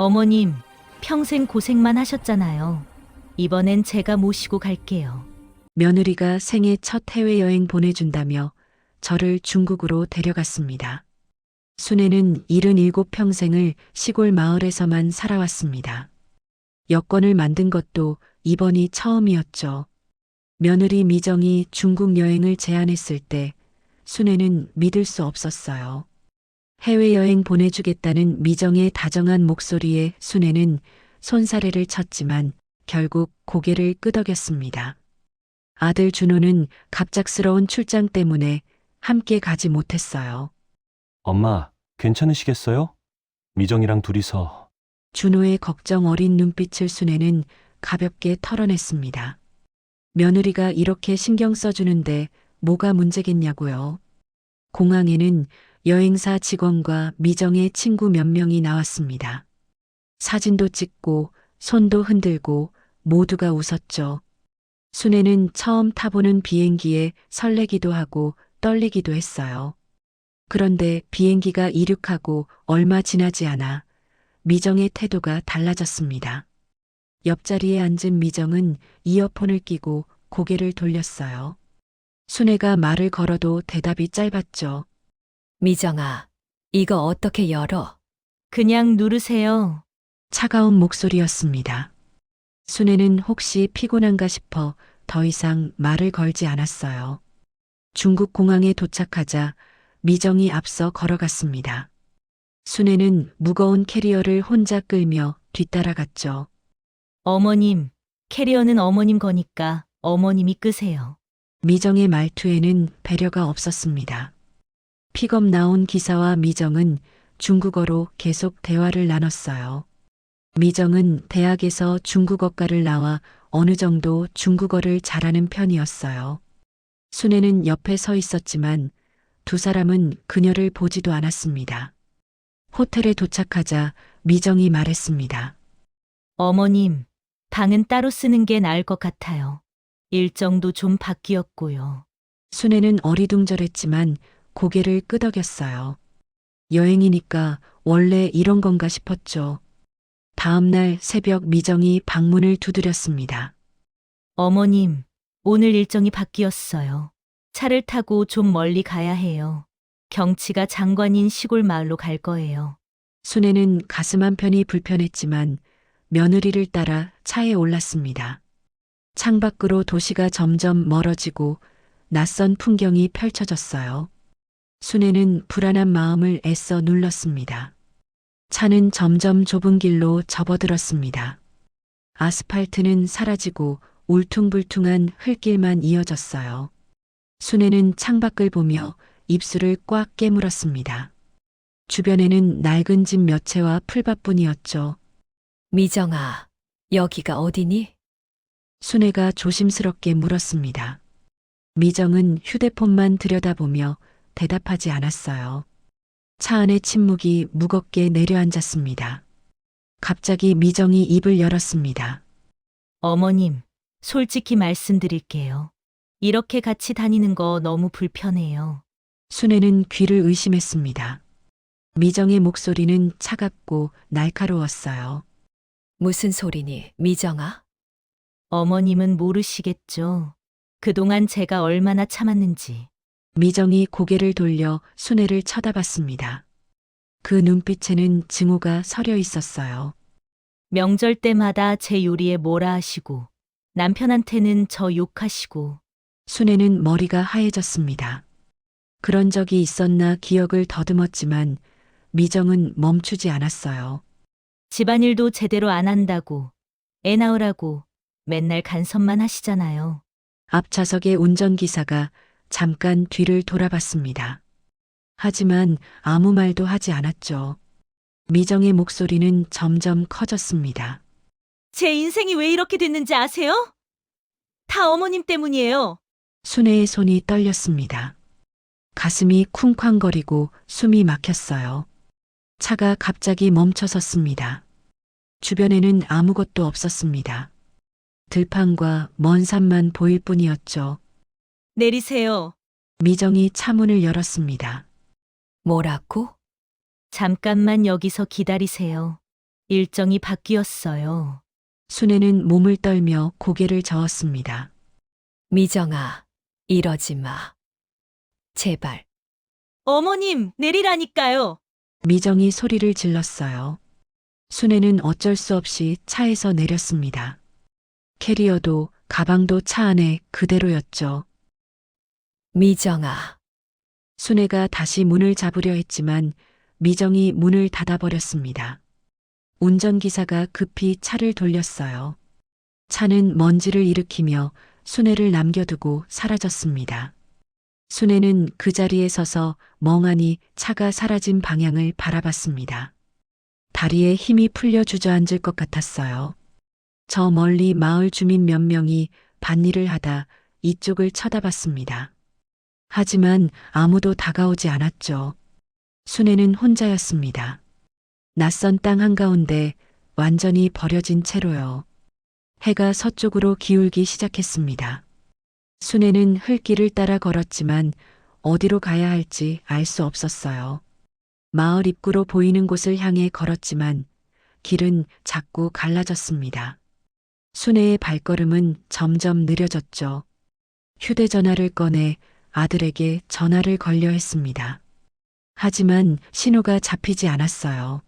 어머님, 평생 고생만 하셨잖아요. 이번엔 제가 모시고 갈게요. 며느리가 생애 첫 해외여행 보내준다며 저를 중국으로 데려갔습니다. 순애는 77평생을 시골 마을에서만 살아왔습니다. 여권을 만든 것도 이번이 처음이었죠. 며느리 미정이 중국 여행을 제안했을 때 순애는 믿을 수 없었어요. 해외여행 보내주겠다는 미정의 다정한 목소리에 순애는 손사래를 쳤지만 결국 고개를 끄덕였습니다. 아들 준호는 갑작스러운 출장 때문에 함께 가지 못했어요. 엄마, 괜찮으시겠어요? 미정이랑 둘이서. 준호의 걱정 어린 눈빛을 순애는 가볍게 털어냈습니다. 며느리가 이렇게 신경 써주는데 뭐가 문제겠냐고요. 공항에는 여행사 직원과 미정의 친구 몇 명이 나왔습니다. 사진도 찍고 손도 흔들고 모두가 웃었죠. 순애는 처음 타보는 비행기에 설레기도 하고 떨리기도 했어요. 그런데 비행기가 이륙하고 얼마 지나지 않아 미정의 태도가 달라졌습니다. 옆자리에 앉은 미정은 이어폰을 끼고 고개를 돌렸어요. 순애가 말을 걸어도 대답이 짧았죠. 미정아, 이거 어떻게 열어? 그냥 누르세요. 차가운 목소리였습니다. 순애는 혹시 피곤한가 싶어 더 이상 말을 걸지 않았어요. 중국 공항에 도착하자 미정이 앞서 걸어갔습니다. 순애는 무거운 캐리어를 혼자 끌며 뒤따라갔죠. 어머님, 캐리어는 어머님 거니까 어머님이 끄세요. 미정의 말투에는 배려가 없었습니다. 픽업 나온 기사와 미정은 중국어로 계속 대화를 나눴어요. 미정은 대학에서 중국어과를 나와 어느 정도 중국어를 잘하는 편이었어요. 순애는 옆에 서 있었지만 두 사람은 그녀를 보지도 않았습니다. 호텔에 도착하자 미정이 말했습니다. 어머님, 방은 따로 쓰는 게 나을 것 같아요. 일정도 좀 바뀌었고요. 순애는 어리둥절했지만 고개를 끄덕였어요. 여행이니까 원래 이런 건가 싶었죠. 다음 날 새벽 미정이 방문을 두드렸습니다. 어머님, 오늘 일정이 바뀌었어요. 차를 타고 좀 멀리 가야 해요. 경치가 장관인 시골 마을로 갈 거예요. 순애는 가슴 한편이 불편했지만 며느리를 따라 차에 올랐습니다. 창밖으로 도시가 점점 멀어지고 낯선 풍경이 펼쳐졌어요. 순애는 불안한 마음을 애써 눌렀습니다. 차는 점점 좁은 길로 접어들었습니다. 아스팔트는 사라지고 울퉁불퉁한 흙길만 이어졌어요. 순애는 창밖을 보며 입술을 꽉 깨물었습니다. 주변에는 낡은 집 몇 채와 풀밭뿐이었죠. 미정아, 여기가 어디니? 순애가 조심스럽게 물었습니다. 미정은 휴대폰만 들여다보며 대답하지 않았어요. 차 안의 침묵이 무겁게 내려앉았습니다. 갑자기 미정이 입을 열었습니다. 어머님, 솔직히 말씀드릴게요. 이렇게 같이 다니는 거 너무 불편해요. 순애는 귀를 의심했습니다. 미정의 목소리는 차갑고 날카로웠어요. 무슨 소리니, 미정아? 어머님은 모르시겠죠. 그동안 제가 얼마나 참았는지. 미정이 고개를 돌려 순애를 쳐다봤습니다. 그 눈빛에는 증오가 서려 있었어요. 명절 때마다 제 요리에 뭐라 하시고, 남편한테는 저 욕하시고, 순애는 머리가 하얘졌습니다. 그런 적이 있었나 기억을 더듬었지만 미정은 멈추지 않았어요. 집안일도 제대로 안 한다고, 애 낳으라고 맨날 간섭만 하시잖아요. 앞좌석의 운전기사가 잠깐 뒤를 돌아봤습니다. 하지만 아무 말도 하지 않았죠. 미정의 목소리는 점점 커졌습니다. 제 인생이 왜 이렇게 됐는지 아세요? 다 어머님 때문이에요. 순애의 손이 떨렸습니다. 가슴이 쿵쾅거리고 숨이 막혔어요. 차가 갑자기 멈춰섰습니다. 주변에는 아무것도 없었습니다. 들판과 먼 산만 보일 뿐이었죠. 내리세요. 미정이 차문을 열었습니다. 뭐라고? 잠깐만 여기서 기다리세요. 일정이 바뀌었어요. 순애는 몸을 떨며 고개를 저었습니다. 미정아, 이러지 마. 제발. 어머님, 내리라니까요. 미정이 소리를 질렀어요. 순애는 어쩔 수 없이 차에서 내렸습니다. 캐리어도 가방도 차 안에 그대로였죠. 미정아, 순애가 다시 문을 잡으려 했지만 미정이 문을 닫아버렸습니다. 운전기사가 급히 차를 돌렸어요. 차는 먼지를 일으키며 순애를 남겨두고 사라졌습니다. 순애는 그 자리에 서서 멍하니 차가 사라진 방향을 바라봤습니다. 다리에 힘이 풀려 주저앉을 것 같았어요. 저 멀리 마을 주민 몇 명이 밭일을 하다 이쪽을 쳐다봤습니다. 하지만 아무도 다가오지 않았죠. 순애는 혼자였습니다. 낯선 땅 한가운데 완전히 버려진 채로요. 해가 서쪽으로 기울기 시작했습니다. 순애는 흘길을 따라 걸었지만 어디로 가야 할지 알 수 없었어요. 마을 입구로 보이는 곳을 향해 걸었지만 길은 자꾸 갈라졌습니다. 순애의 발걸음은 점점 느려졌죠. 휴대전화를 꺼내 아들에게 전화를 걸려 했습니다. 하지만 신호가 잡히지 않았어요.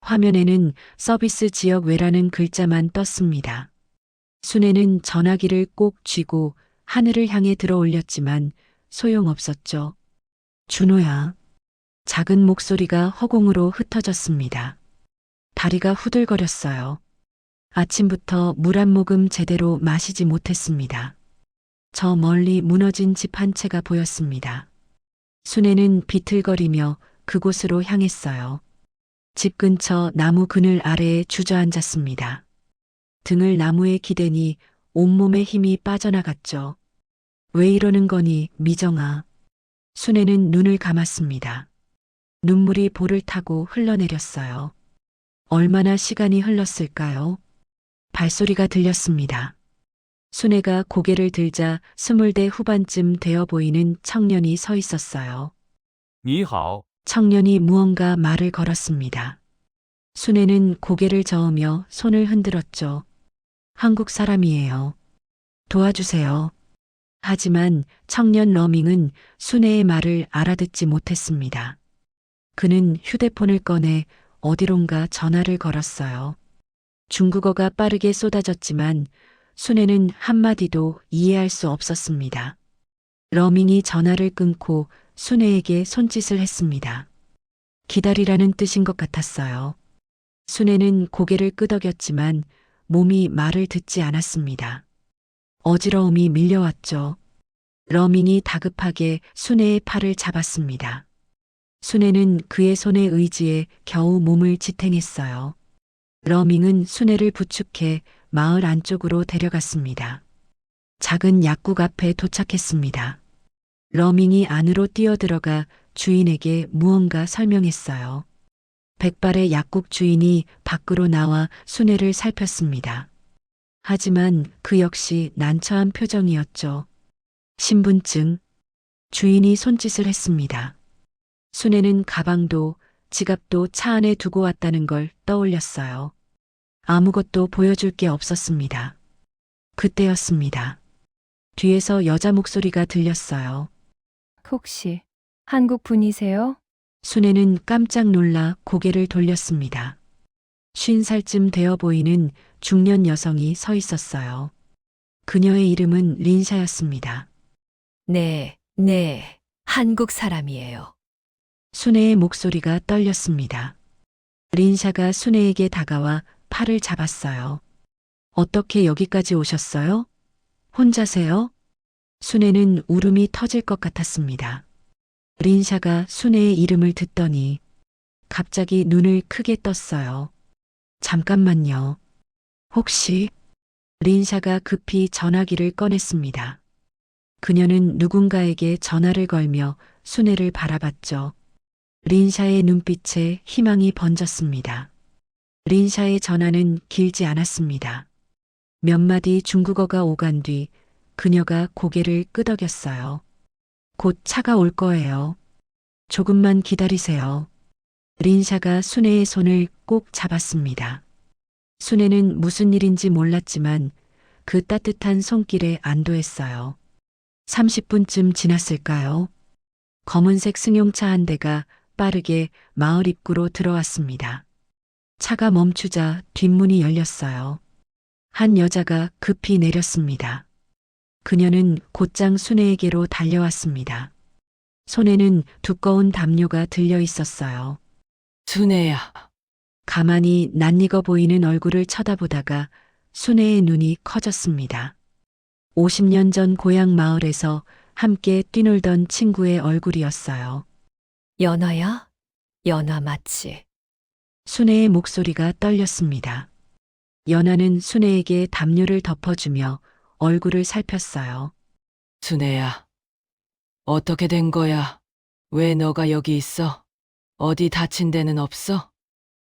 화면에는 서비스 지역 외라는 글자만 떴습니다. 순애는 전화기를 꼭 쥐고 하늘을 향해 들어 올렸지만 소용없었죠. 준호야. 작은 목소리가 허공으로 흩어졌습니다. 다리가 후들거렸어요. 아침부터 물 한 모금 제대로 마시지 못했습니다. 저 멀리 무너진 집 한 채가 보였습니다. 순애는 비틀거리며 그곳으로 향했어요. 집 근처 나무 그늘 아래에 주저앉았습니다. 등을 나무에 기대니 온몸에 힘이 빠져나갔죠. 왜 이러는 거니, 미정아. 순애는 눈을 감았습니다. 눈물이 볼을 타고 흘러내렸어요. 얼마나 시간이 흘렀을까요? 발소리가 들렸습니다. 순애가 고개를 들자 20대 후반쯤 되어 보이는 청년이 서 있었어요. 你好， 청년이 무언가 말을 걸었습니다. 순애는 고개를 저으며 손을 흔들었죠. 한국 사람이에요. 도와주세요. 하지만 청년 러밍은 순애의 말을 알아듣지 못했습니다. 그는 휴대폰을 꺼내 어디론가 전화를 걸었어요. 중국어가 빠르게 쏟아졌지만 순애는 한마디도 이해할 수 없었습니다. 러밍이 전화를 끊고 순애에게 손짓을 했습니다. 기다리라는 뜻인 것 같았어요. 순애는 고개를 끄덕였지만 몸이 말을 듣지 않았습니다. 어지러움이 밀려왔죠. 러밍이 다급하게 순애의 팔을 잡았습니다. 순애는 그의 손의 의지에 겨우 몸을 지탱했어요. 러밍은 순애를 부축해 마을 안쪽으로 데려갔습니다. 작은 약국 앞에 도착했습니다. 러밍이 안으로 뛰어들어가 주인에게 무언가 설명했어요. 백발의 약국 주인이 밖으로 나와 순애를 살폈습니다. 하지만 그 역시 난처한 표정이었죠. 신분증. 주인이 손짓을 했습니다. 순애는 가방도 지갑도 차 안에 두고 왔다는 걸 떠올렸어요. 아무것도 보여줄 게 없었습니다. 그때였습니다. 뒤에서 여자 목소리가 들렸어요. 혹시 한국 분이세요? 순애는 깜짝 놀라 고개를 돌렸습니다. 50살쯤 되어 보이는 중년 여성이 서 있었어요. 그녀의 이름은 린샤였습니다. 네, 한국 사람이에요. 순애의 목소리가 떨렸습니다. 린샤가 순애에게 다가와 팔을 잡았어요. 어떻게 여기까지 오셨어요? 혼자세요? 순애는 울음이 터질 것 같았습니다. 린샤가 순애의 이름을 듣더니 갑자기 눈을 크게 떴어요. 잠깐만요. 혹시 린샤가 급히 전화기를 꺼냈습니다. 그녀는 누군가에게 전화를 걸며 순애를 바라봤죠. 린샤의 눈빛에 희망이 번졌습니다. 린샤의 전화는 길지 않았습니다. 몇 마디 중국어가 오간 뒤 그녀가 고개를 끄덕였어요. 곧 차가 올 거예요. 조금만 기다리세요. 린샤가 순애의 손을 꼭 잡았습니다. 순애는 무슨 일인지 몰랐지만 그 따뜻한 손길에 안도했어요. 30분쯤 지났을까요? 검은색 승용차 한 대가 빠르게 마을 입구로 들어왔습니다. 차가 멈추자 뒷문이 열렸어요. 한 여자가 급히 내렸습니다. 그녀는 곧장 순애에게로 달려왔습니다. 손에는 두꺼운 담요가 들려 있었어요. 순애야, 가만히 낯익어 보이는 얼굴을 쳐다보다가 순애의 눈이 커졌습니다. 50년 전 고향 마을에서 함께 뛰놀던 친구의 얼굴이었어요. 연아야? 연아 맞지? 순애의 목소리가 떨렸습니다. 연하는 순애에게 담요를 덮어주며 얼굴을 살폈어요. 순애야, 어떻게 된 거야? 왜 너가 여기 있어? 어디 다친 데는 없어?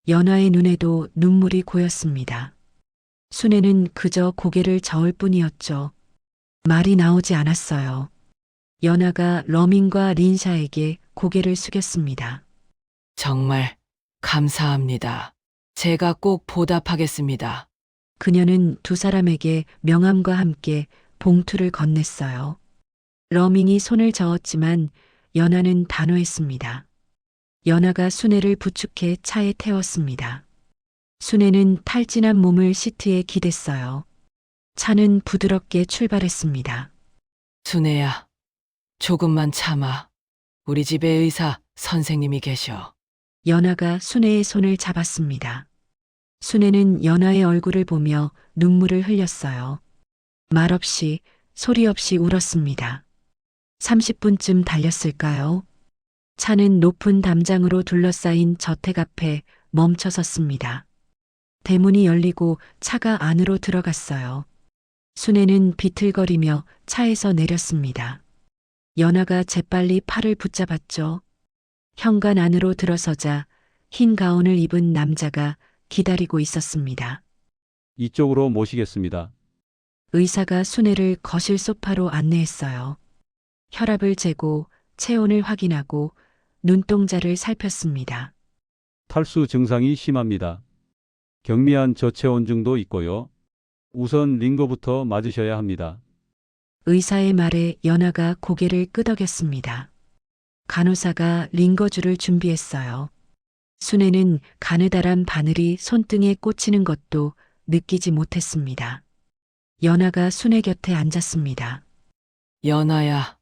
연하의 눈에도 눈물이 고였습니다. 순애는 그저 고개를 저을 뿐이었죠. 말이 나오지 않았어요. 연하가 러민과 린샤에게 고개를 숙였습니다. 정말 감사합니다. 제가 꼭 보답하겠습니다. 그녀는 두 사람에게 명함과 함께 봉투를 건넸어요. 러민이 손을 저었지만 연하는 단호했습니다. 연하가 순애를 부축해 차에 태웠습니다. 순애는 탈진한 몸을 시트에 기댔어요. 차는 부드럽게 출발했습니다. 순애야, 조금만 참아. 우리 집에 의사 선생님이 계셔. 연하가 순애의 손을 잡았습니다. 순애는 연하의 얼굴을 보며 눈물을 흘렸어요. 말없이 소리 없이 울었습니다. 30분쯤 달렸을까요? 차는 높은 담장으로 둘러싸인 저택 앞에 멈춰 섰습니다. 대문이 열리고 차가 안으로 들어갔어요. 순애는 비틀거리며 차에서 내렸습니다. 연하가 재빨리 팔을 붙잡았죠. 현관 안으로 들어서자 흰 가운을 입은 남자가 기다리고 있었습니다. 이쪽으로 모시겠습니다. 의사가 순애를 거실 소파로 안내했어요. 혈압을 재고 체온을 확인하고 눈동자를 살폈습니다. 탈수 증상이 심합니다. 경미한 저체온증도 있고요. 우선 링거부터 맞으셔야 합니다. 의사의 말에 연하가 고개를 끄덕였습니다. 간호사가 링거줄을 준비했어요. 순애는 가느다란 바늘이 손등에 꽂히는 것도 느끼지 못했습니다. 연하가 순애 곁에 앉았습니다. 연아야,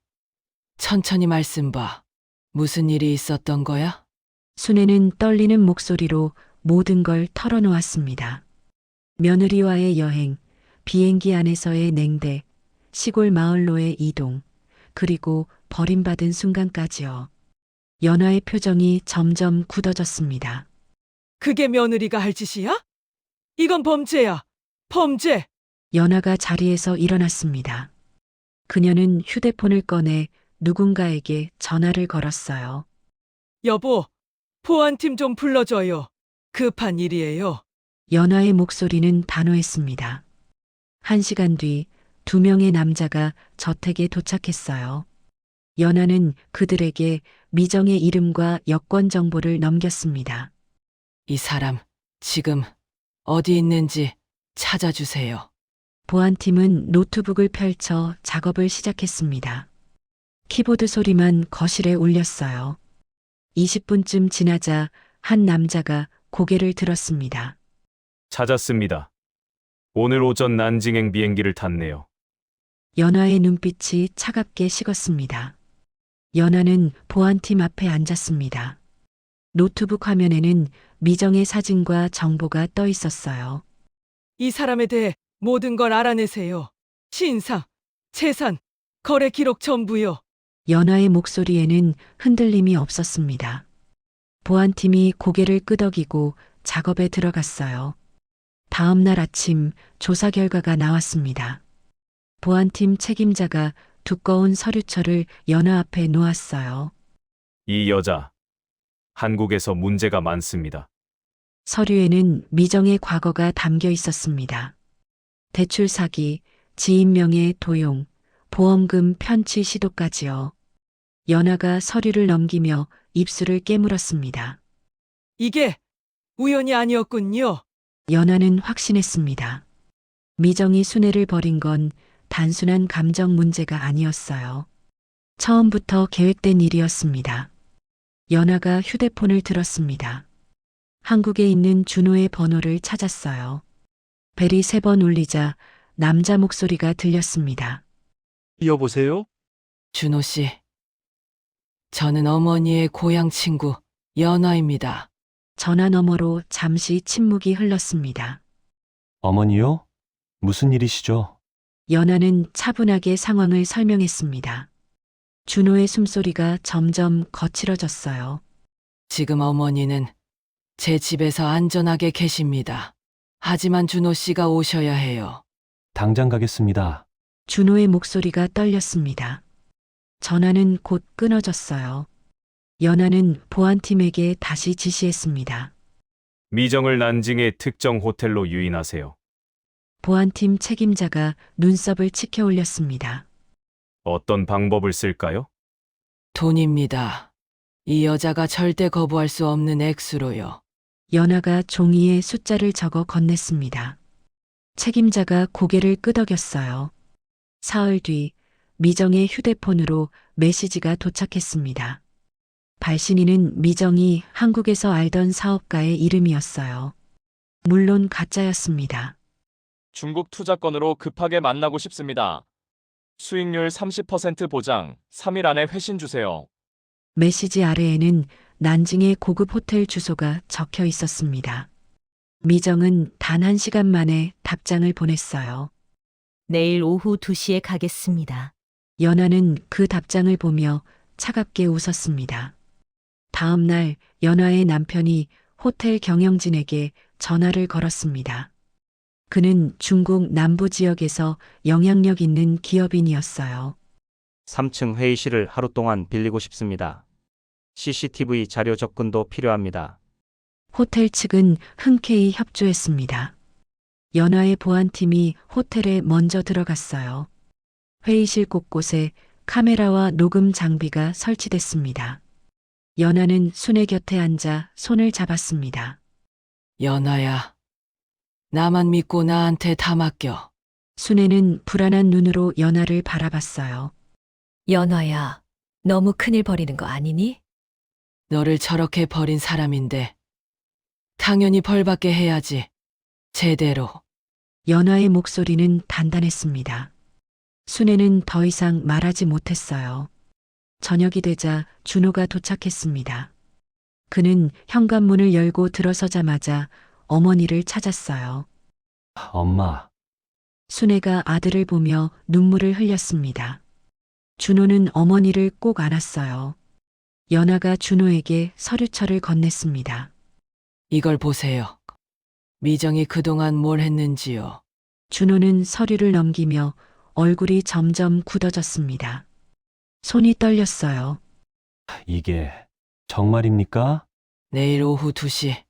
천천히 말씀 봐. 무슨 일이 있었던 거야? 순애는 떨리는 목소리로 모든 걸 털어놓았습니다. 며느리와의 여행, 비행기 안에서의 냉대, 시골 마을로의 이동, 그리고 버림받은 순간까지요. 연하의 표정이 점점 굳어졌습니다. 그게 며느리가 할 짓이야? 이건 범죄야. 범죄. 연하가 자리에서 일어났습니다. 그녀는 휴대폰을 꺼내 누군가에게 전화를 걸었어요. 여보, 보안팀 좀 불러줘요. 급한 일이에요. 연하의 목소리는 단호했습니다. 1시간 뒤 2명의 남자가 저택에 도착했어요. 연하는 그들에게 미정의 이름과 여권 정보를 넘겼습니다. 이 사람 지금 어디 있는지 찾아주세요. 보안팀은 노트북을 펼쳐 작업을 시작했습니다. 키보드 소리만 거실에 울렸어요. 20분쯤 지나자 한 남자가 고개를 들었습니다. 찾았습니다. 오늘 오전 난징행 비행기를 탔네요. 연하의 눈빛이 차갑게 식었습니다. 연하는 보안팀 앞에 앉았습니다. 노트북 화면에는 미정의 사진과 정보가 떠 있었어요. 이 사람에 대해 모든 걸 알아내세요. 신상, 재산, 거래 기록 전부요. 연하의 목소리에는 흔들림이 없었습니다. 보안팀이 고개를 끄덕이고 작업에 들어갔어요. 다음 날 아침 조사 결과가 나왔습니다. 보안팀 책임자가 두꺼운 서류철을 연하 앞에 놓았어요. 이 여자, 한국에서 문제가 많습니다. 서류에는 미정의 과거가 담겨 있었습니다. 대출 사기, 지인 명의 도용, 보험금 편취 시도까지요. 연하가 서류를 넘기며 입술을 깨물었습니다. 이게 우연이 아니었군요. 연하는 확신했습니다. 미정이 순애를 버린 건 단순한 감정 문제가 아니었어요. 처음부터 계획된 일이었습니다. 연하가 휴대폰을 들었습니다. 한국에 있는 준호의 번호를 찾았어요. 벨이 3번 울리자 남자 목소리가 들렸습니다. 여보세요? 준호 씨. 저는 어머니의 고향 친구 연화입니다. 전화 너머로 잠시 침묵이 흘렀습니다. 어머니요? 무슨 일이시죠? 연하는 차분하게 상황을 설명했습니다. 준호의 숨소리가 점점 거칠어졌어요. 지금 어머니는 제 집에서 안전하게 계십니다. 하지만 준호 씨가 오셔야 해요. 당장 가겠습니다. 준호의 목소리가 떨렸습니다. 전화는 곧 끊어졌어요. 연하는 보안팀에게 다시 지시했습니다. 미정을 난징의 특정 호텔로 유인하세요. 보안팀 책임자가 눈썹을 치켜 올렸습니다. 어떤 방법을 쓸까요? 돈입니다. 이 여자가 절대 거부할 수 없는 액수로요. 연하가 종이에 숫자를 적어 건넸습니다. 책임자가 고개를 끄덕였어요. 사흘 뒤 미정의 휴대폰으로 메시지가 도착했습니다. 발신인은 미정이 한국에서 알던 사업가의 이름이었어요. 물론 가짜였습니다. 중국 투자건으로 급하게 만나고 싶습니다. 수익률 30% 보장, 3일 안에 회신 주세요. 메시지 아래에는 난징의 고급 호텔 주소가 적혀 있었습니다. 미정은 단 1시간 만에 답장을 보냈어요. 내일 오후 2시에 가겠습니다. 연하는 그 답장을 보며 차갑게 웃었습니다. 다음 날 연하의 남편이 호텔 경영진에게 전화를 걸었습니다. 그는 중국 남부 지역에서 영향력 있는 기업인이었어요. 3층 회의실을 하루 동안 빌리고 싶습니다. CCTV 자료 접근도 필요합니다. 호텔 측은 흔쾌히 협조했습니다. 연하의 보안팀이 호텔에 먼저 들어갔어요. 회의실 곳곳에 카메라와 녹음 장비가 설치됐습니다. 연하는 순애 곁에 앉아 손을 잡았습니다. 연아야. 나만 믿고 나한테 다 맡겨. 순애는 불안한 눈으로 연하를 바라봤어요. 연화야, 너무 큰일 버리는 거 아니니? 너를 저렇게 버린 사람인데 당연히 벌받게 해야지. 제대로. 연하의 목소리는 단단했습니다. 순애는 더 이상 말하지 못했어요. 저녁이 되자 준호가 도착했습니다. 그는 현관문을 열고 들어서자마자 어머니를 찾았어요. 엄마, 순애가 아들을 보며 눈물을 흘렸습니다. 준호는 어머니를 꼭 안았어요. 연하가 준호에게 서류철을 건넸습니다. 이걸 보세요. 미정이 그동안 뭘 했는지요. 준호는 서류를 넘기며 얼굴이 점점 굳어졌습니다. 손이 떨렸어요. 이게 정말입니까? 내일 오후 2시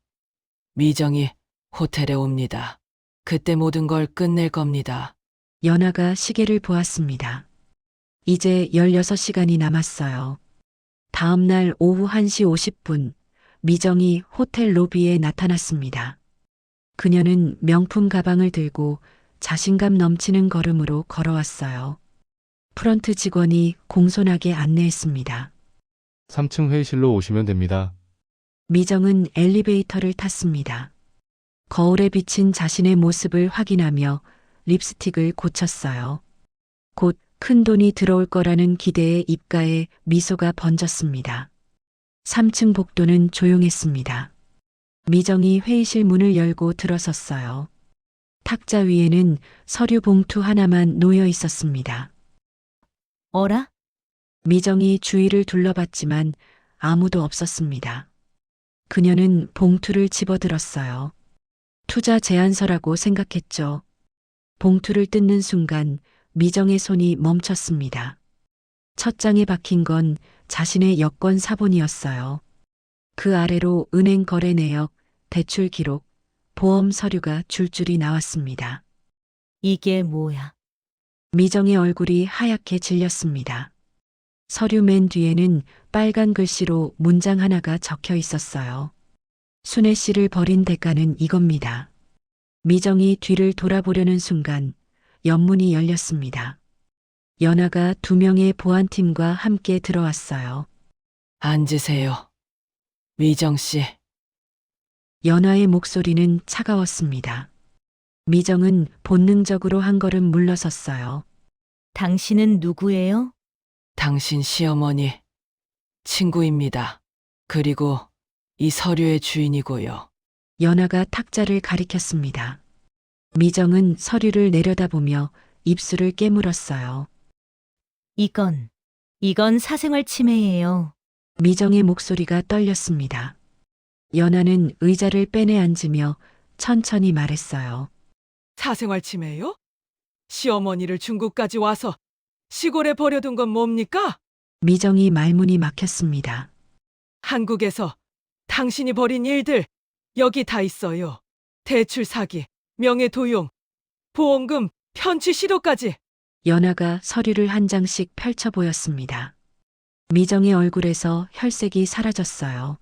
미정이 호텔에 옵니다. 그때 모든 걸 끝낼 겁니다. 연하가 시계를 보았습니다. 이제 16시간이 남았어요. 다음 날 오후 1시 50분, 미정이 호텔 로비에 나타났습니다. 그녀는 명품 가방을 들고 자신감 넘치는 걸음으로 걸어왔어요. 프런트 직원이 공손하게 안내했습니다. 3층 회의실로 오시면 됩니다. 미정은 엘리베이터를 탔습니다. 거울에 비친 자신의 모습을 확인하며 립스틱을 고쳤어요. 곧 큰 돈이 들어올 거라는 기대에 입가에 미소가 번졌습니다. 3층 복도는 조용했습니다. 미정이 회의실 문을 열고 들어섰어요. 탁자 위에는 서류 봉투 하나만 놓여 있었습니다. 어라? 미정이 주위를 둘러봤지만 아무도 없었습니다. 그녀는 봉투를 집어들었어요. 투자 제안서라고 생각했죠. 봉투를 뜯는 순간 미정의 손이 멈췄습니다. 첫 장에 박힌 건 자신의 여권 사본이었어요. 그 아래로 은행 거래 내역, 대출 기록, 보험 서류가 줄줄이 나왔습니다. 이게 뭐야? 미정의 얼굴이 하얗게 질렸습니다. 서류 맨 뒤에는 빨간 글씨로 문장 하나가 적혀 있었어요. 순애 씨를 버린 대가는 이겁니다. 미정이 뒤를 돌아보려는 순간 연문이 열렸습니다. 연아가 2명의 보안팀과 함께 들어왔어요. 앉으세요. 미정 씨, 연아의 목소리는 차가웠습니다. 미정은 본능적으로 한 걸음 물러섰어요. 당신은 누구예요? 당신 시어머니, 친구입니다. 그리고 이 서류의 주인이고요. 연아가 탁자를 가리켰습니다. 미정은 서류를 내려다보며 입술을 깨물었어요. 이건 사생활 침해예요. 미정의 목소리가 떨렸습니다. 연아는 의자를 빼내 앉으며 천천히 말했어요. 사생활 침해요? 시어머니를 중국까지 와서 시골에 버려둔 건 뭡니까? 미정이 말문이 막혔습니다. 한국에서 당신이 벌인 일들 여기 다 있어요. 대출 사기, 명예 도용, 보험금, 편취 시도까지. 연아가 서류를 한 장씩 펼쳐 보였습니다. 미정의 얼굴에서 혈색이 사라졌어요.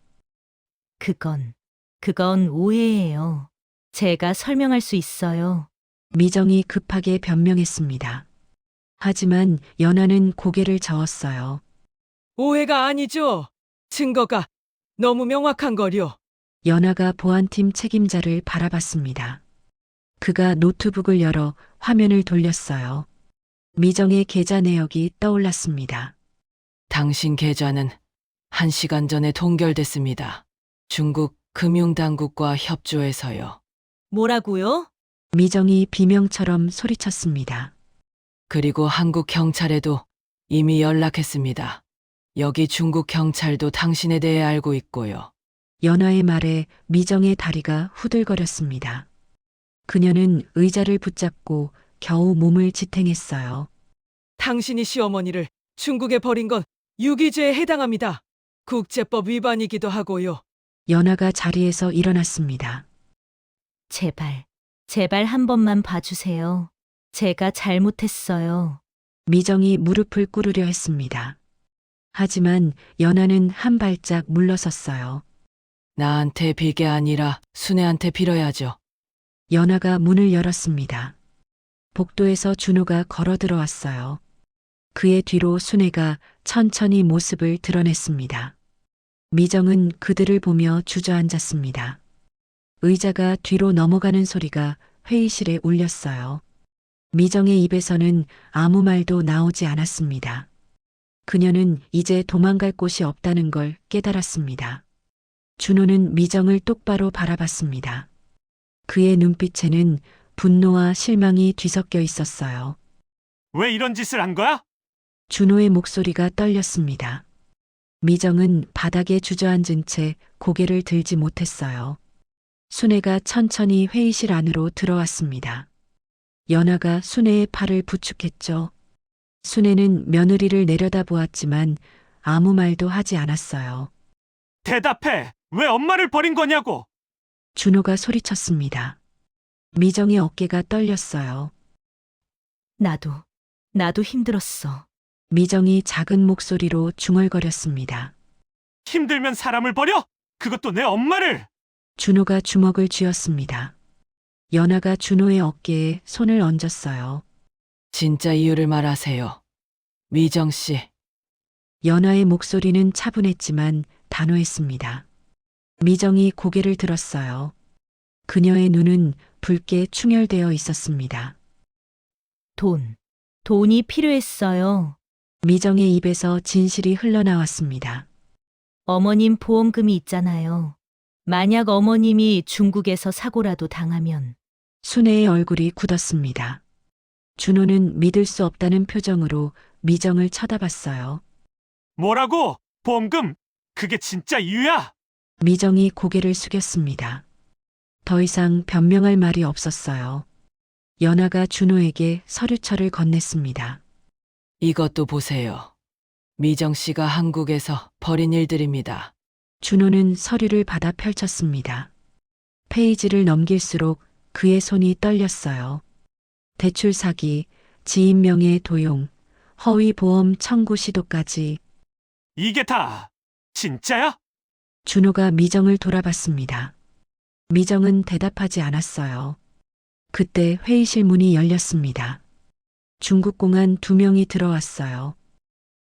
그건 오해예요. 제가 설명할 수 있어요. 미정이 급하게 변명했습니다. 하지만 연아는 고개를 저었어요. 오해가 아니죠. 증거가 너무 명확한 거려. 연아가 보안팀 책임자를 바라봤습니다. 그가 노트북을 열어 화면을 돌렸어요. 미정의 계좌 내역이 떠올랐습니다. 당신 계좌는 1시간 전에 동결됐습니다. 중국 금융당국과 협조해서요. 뭐라고요? 미정이 비명처럼 소리쳤습니다. 그리고 한국 경찰에도 이미 연락했습니다. 여기 중국 경찰도 당신에 대해 알고 있고요. 연아의 말에 미정의 다리가 후들거렸습니다. 그녀는 의자를 붙잡고 겨우 몸을 지탱했어요. 당신이 시어머니를 중국에 버린 건 유기죄에 해당합니다. 국제법 위반이기도 하고요. 연아가 자리에서 일어났습니다. 제발 한 번만 봐주세요. 제가 잘못했어요. 미정이 무릎을 꿇으려 했습니다. 하지만 연아는 한 발짝 물러섰어요. 나한테 빌게 아니라 순애한테 빌어야죠. 연아가 문을 열었습니다. 복도에서 준호가 걸어 들어왔어요. 그의 뒤로 순애가 천천히 모습을 드러냈습니다. 미정은 그들을 보며 주저앉았습니다. 의자가 뒤로 넘어가는 소리가 회의실에 울렸어요. 미정의 입에서는 아무 말도 나오지 않았습니다. 그녀는 이제 도망갈 곳이 없다는 걸 깨달았습니다. 준호는 미정을 똑바로 바라봤습니다. 그의 눈빛에는 분노와 실망이 뒤섞여 있었어요. 왜 이런 짓을 한 거야? 준호의 목소리가 떨렸습니다. 미정은 바닥에 주저앉은 채 고개를 들지 못했어요. 순애가 천천히 회의실 안으로 들어왔습니다. 연아가 순애의 팔을 부축했죠. 순애는 며느리를 내려다보았지만 아무 말도 하지 않았어요. 대답해! 왜 엄마를 버린 거냐고! 준호가 소리쳤습니다. 미정의 어깨가 떨렸어요. 나도 힘들었어. 미정이 작은 목소리로 중얼거렸습니다. 힘들면 사람을 버려? 그것도 내 엄마를! 준호가 주먹을 쥐었습니다. 연아가 준호의 어깨에 손을 얹었어요. 진짜 이유를 말하세요. 미정 씨, 연아의 목소리는 차분했지만 단호했습니다. 미정이 고개를 들었어요. 그녀의 눈은 붉게 충혈되어 있었습니다. 돈이 필요했어요. 미정의 입에서 진실이 흘러나왔습니다. 어머님 보험금이 있잖아요. 만약 어머님이 중국에서 사고라도 당하면 순애의 얼굴이 굳었습니다. 준호는 믿을 수 없다는 표정으로 미정을 쳐다봤어요. 뭐라고? 보험금? 그게 진짜 이유야? 미정이 고개를 숙였습니다. 더 이상 변명할 말이 없었어요. 연아가 준호에게 서류철을 건넸습니다. 이것도 보세요. 미정 씨가 한국에서 벌인 일들입니다. 준호는 서류를 받아 펼쳤습니다. 페이지를 넘길수록 그의 손이 떨렸어요. 대출 사기, 지인 명예 도용, 허위 보험 청구 시도까지. 이게 다 진짜야? 준호가 미정을 돌아봤습니다. 미정은 대답하지 않았어요. 그때 회의실 문이 열렸습니다. 중국 공안 2명이 들어왔어요.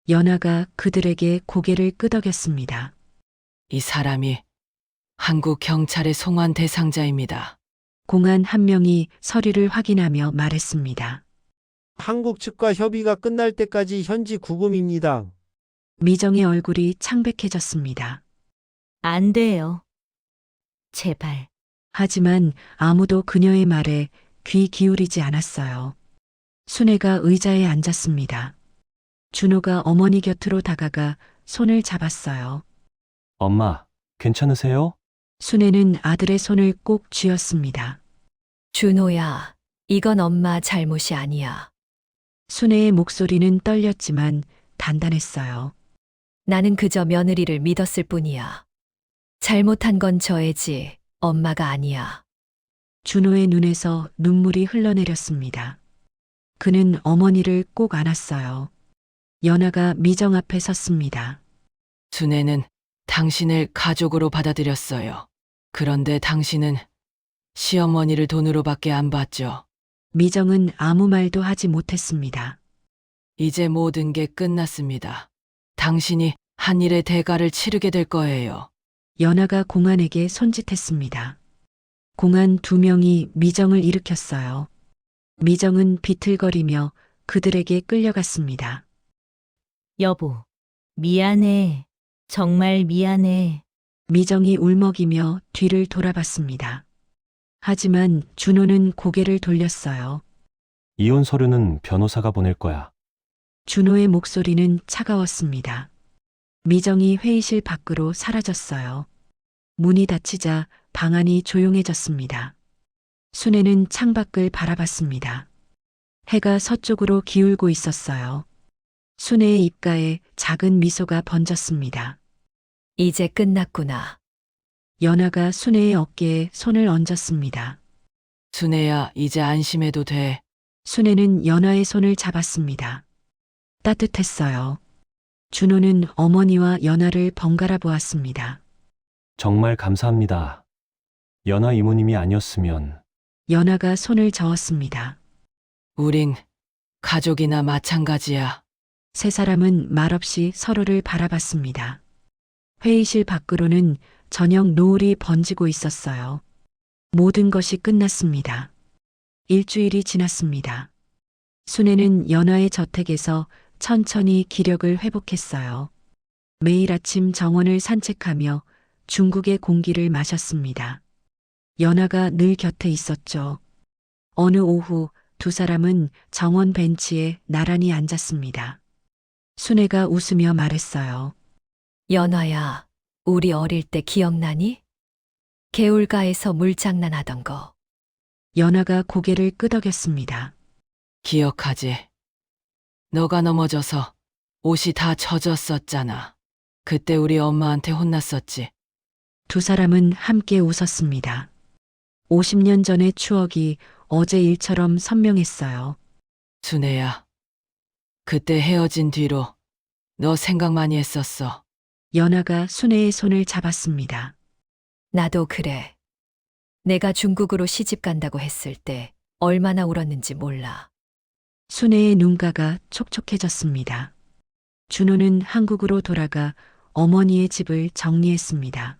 연하가 그들에게 고개를 끄덕였습니다. 이 사람이 한국 경찰의 송환 대상자입니다. 공안 1명이 서류를 확인하며 말했습니다. 한국 측과 협의가 끝날 때까지 현지 구금입니다. 미정의 얼굴이 창백해졌습니다. 안 돼요. 제발. 하지만 아무도 그녀의 말에 귀 기울이지 않았어요. 순애가 의자에 앉았습니다. 준호가 어머니 곁으로 다가가 손을 잡았어요. 엄마, 괜찮으세요? 순애는 아들의 손을 꼭 쥐었습니다. 준호야, 이건 엄마 잘못이 아니야. 순애의 목소리는 떨렸지만 단단했어요. 나는 그저 며느리를 믿었을 뿐이야. 잘못한 건 저 애지, 엄마가 아니야. 준호의 눈에서 눈물이 흘러내렸습니다. 그는 어머니를 꼭 안았어요. 연하가 미정 앞에 섰습니다. 순애는 당신을 가족으로 받아들였어요. 그런데 당신은 시어머니를 돈으로밖에 안 봤죠. 미정은 아무 말도 하지 못했습니다. 이제 모든 게 끝났습니다. 당신이 한 일의 대가를 치르게 될 거예요. 연하가 공안에게 손짓했습니다. 공안 2명이 미정을 일으켰어요. 미정은 비틀거리며 그들에게 끌려갔습니다. 여보, 미안해. 정말 미안해. 미정이 울먹이며 뒤를 돌아봤습니다. 하지만 준호는 고개를 돌렸어요. 이혼 서류는 변호사가 보낼 거야. 준호의 목소리는 차가웠습니다. 미정이 회의실 밖으로 사라졌어요. 문이 닫히자 방 안이 조용해졌습니다. 순애는 창밖을 바라봤습니다. 해가 서쪽으로 기울고 있었어요. 순애의 입가에 작은 미소가 번졌습니다. 이제 끝났구나. 연하가 순애의 어깨에 손을 얹었습니다. 순애야, 이제 안심해도 돼. 순애는 연하의 손을 잡았습니다. 따뜻했어요. 준호는 어머니와 연하를 번갈아 보았습니다. 정말 감사합니다. 연하 이모님이 아니었으면. 연하가 손을 저었습니다. 우린 가족이나 마찬가지야. 세 사람은 말없이 서로를 바라봤습니다. 회의실 밖으로는 저녁 노을이 번지고 있었어요. 모든 것이 끝났습니다. 일주일이 지났습니다. 순애는 연하의 저택에서 천천히 기력을 회복했어요. 매일 아침 정원을 산책하며 중국의 공기를 마셨습니다. 연하가 늘 곁에 있었죠. 어느 오후 2사람은 정원 벤치에 나란히 앉았습니다. 순애가 웃으며 말했어요. 연화야, 우리 어릴 때 기억나니? 개울가에서 물장난하던 거. 연하가 고개를 끄덕였습니다. 기억하지? 너가 넘어져서 옷이 다 젖었었잖아. 그때 우리 엄마한테 혼났었지. 2사람은 함께 웃었습니다. 50년 전의 추억이 어제 일처럼 선명했어요. 순애야, 그때 헤어진 뒤로 너 생각 많이 했었어. 연하가 순애의 손을 잡았습니다. 나도 그래. 내가 중국으로 시집 간다고 했을 때 얼마나 울었는지 몰라. 순애의 눈가가 촉촉해졌습니다. 준호는 한국으로 돌아가 어머니의 집을 정리했습니다.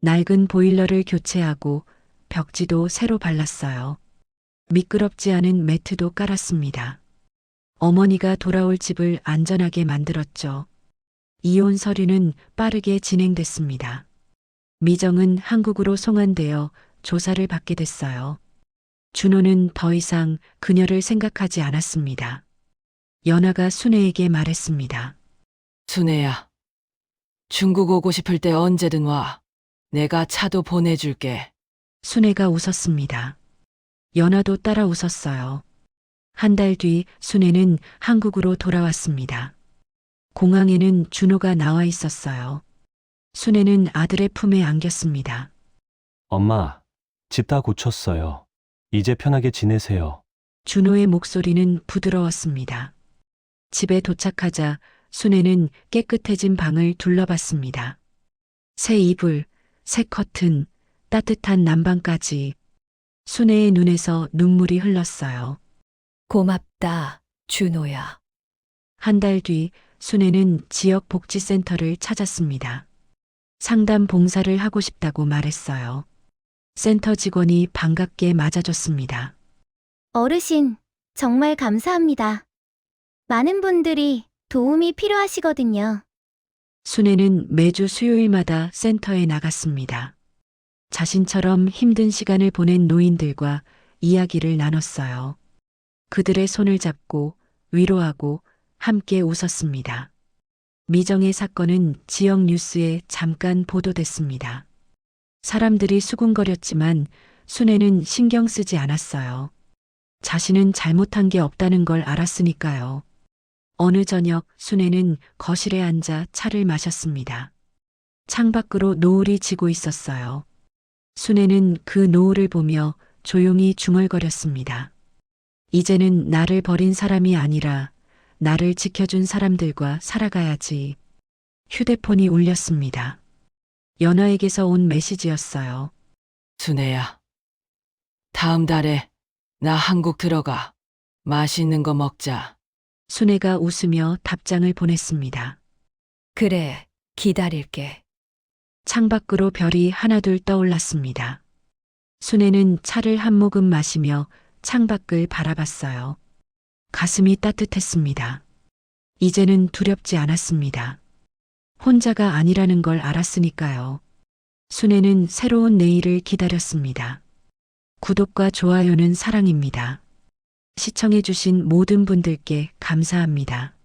낡은 보일러를 교체하고 벽지도 새로 발랐어요. 미끄럽지 않은 매트도 깔았습니다. 어머니가 돌아올 집을 안전하게 만들었죠. 이혼 서류는 빠르게 진행됐습니다. 미정은 한국으로 송환되어 조사를 받게 됐어요. 준호는 더 이상 그녀를 생각하지 않았습니다. 연하가 순애에게 말했습니다. 순애야, 중국 오고 싶을 때 언제든 와. 내가 차도 보내줄게. 순애가 웃었습니다. 연하도 따라 웃었어요. 한 달 뒤 순애는 한국으로 돌아왔습니다. 공항에는 준호가 나와 있었어요. 순애는 아들의 품에 안겼습니다. 엄마, 집 다 고쳤어요. 이제 편하게 지내세요. 준호의 목소리는 부드러웠습니다. 집에 도착하자 순애는 깨끗해진 방을 둘러봤습니다. 새 이불, 새 커튼, 따뜻한 난방까지. 순애의 눈에서 눈물이 흘렀어요. 고맙다, 준호야. 한 달 뒤 순애는 지역 복지센터를 찾았습니다. 상담 봉사를 하고 싶다고 말했어요. 센터 직원이 반갑게 맞아줬습니다. 어르신, 정말 감사합니다. 많은 분들이 도움이 필요하시거든요. 순애는 매주 수요일마다 센터에 나갔습니다. 자신처럼 힘든 시간을 보낸 노인들과 이야기를 나눴어요. 그들의 손을 잡고 위로하고 함께 웃었습니다. 미정의 사건은 지역 뉴스에 잠깐 보도됐습니다. 사람들이 수군거렸지만 순애는 신경 쓰지 않았어요. 자신은 잘못한 게 없다는 걸 알았으니까요. 어느 저녁 순애는 거실에 앉아 차를 마셨습니다. 창밖으로 노을이 지고 있었어요. 순애는 그 노을을 보며 조용히 중얼거렸습니다. 이제는 나를 버린 사람이 아니라 나를 지켜준 사람들과 살아가야지. 휴대폰이 울렸습니다. 연하에게서 온 메시지였어요. 순애야. 다음 달에 나 한국 들어가. 맛있는 거 먹자. 순애가 웃으며 답장을 보냈습니다. 그래, 기다릴게. 창밖으로 별이 하나둘 떠올랐습니다. 순애는 차를 한 모금 마시며 창밖을 바라봤어요. 가슴이 따뜻했습니다. 이제는 두렵지 않았습니다. 혼자가 아니라는 걸 알았으니까요. 순애는 새로운 내일을 기다렸습니다. 구독과 좋아요는 사랑입니다. 시청해주신 모든 분들께 감사합니다.